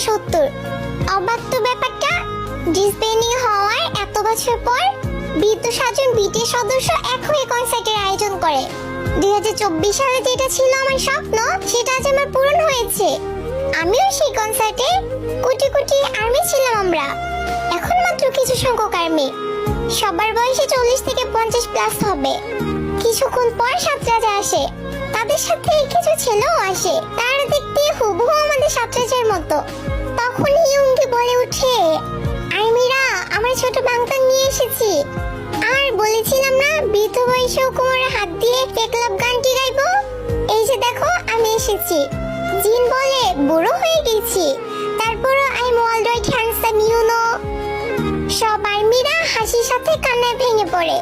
70। অবাক তো ব্যাপারটা, ডিসব্যান্ডিং হওয়ার এত বছর পর বৃদ্ধ সাতজন বিটিএস সদস্য এক হয়ে কনসার্টের আয়োজন করে। 2024 সালে যেটা ছিল আমার স্বপ্ন সেটা আজ আমার পূরণ হয়েছে। আমিও সেই কনসার্টে কোটি কোটি আর্মি ছিলাম আমরা। এখন মাত্র কিছু সংখ্যক আর্মি, সবার বয়সে 40 থেকে 50 প্লাস হবে। কিছুক্ষণ পর সাত রাজা আসে, তাদের সাথে কিছু ছেলেও আসে। তারা দেখতে হুবহু আমাদের সাত রাজার মতো। তখন ইয়ুঙ্গি বলে উঠে, আর্মিরা আমার ছোট বাংতা নিয়ে এসেছি। আর বলেছিলাম না বৃদ্ধ বয়সেও কোমরে হাত দিয়ে একলাপ গানটি গাইবো, এই যে দেখো আমি এসেছি। জিন বলে বুড়ো হয়ে গেছি, তারপরও I am alright handsome you know. সব আর্মিরা হাসির সাথে কান্নায় ভেঙে পড়ে।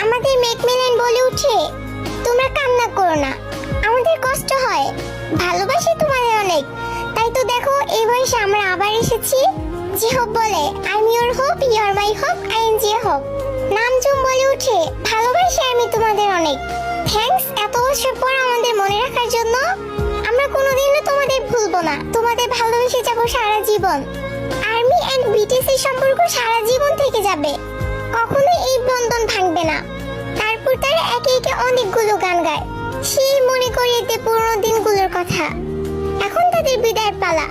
আমাদের ম্যাকমিলান বলে উঠে, তোমরা কান্না করো না, আমাদের কষ্ট হয়, ভালোবাসি তোমাদের অনেক। তাই তো দেখো এই বয়সে আমরা আবার এসেছি। জিহব বলে, I am your hope, you are my hope, I am J Hope. Namjoon বলে উঠে, ভালোবাসি আমি তোমাদের অনেক। থ্যাঙ্কস এত বছর পর আমাদের মনে রাখার জন্য। আমরা কোনোদিনও তোমাদের ভুলবো না, তোমাদের ভালোবেসে যাবো সারা জীবন। আর্মি এন্ড বিটিএস এর সম্পর্ক সারা জীবন থেকে যাবে, কখনো এই বন্ধন ভাঙবে না। তারপর তারা একে একে অনেকগুলো গান গায়, সেই মনে করিয়ে দেয় পুরোনো দিনগুলোর কথা। এখন তাদের বিদায়ের পালা।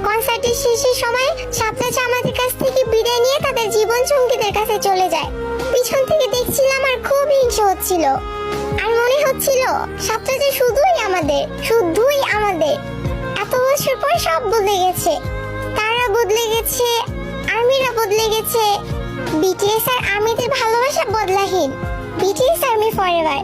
কনসার্টের শেষের সময় সাতরাজা আমাদের কাছ থেকে বিদায় নিয়ে তাদের জীবন সঙ্গীদের কাছে চলে যায়। পিছন থেকে দেখছিলাম আর খুব হিংসা হচ্ছিল, আর মনে হচ্ছিল সাতরাজা শুধুই আমাদের, শুধুই আমাদের। এত বছর পর সব বদলে গেছে, তারা বদলে গেছে, আর্মিরা বদলে গেছে। বিটিএস আর আর্মিদের ভালোবাসা বদলাহীন। BTS army forever.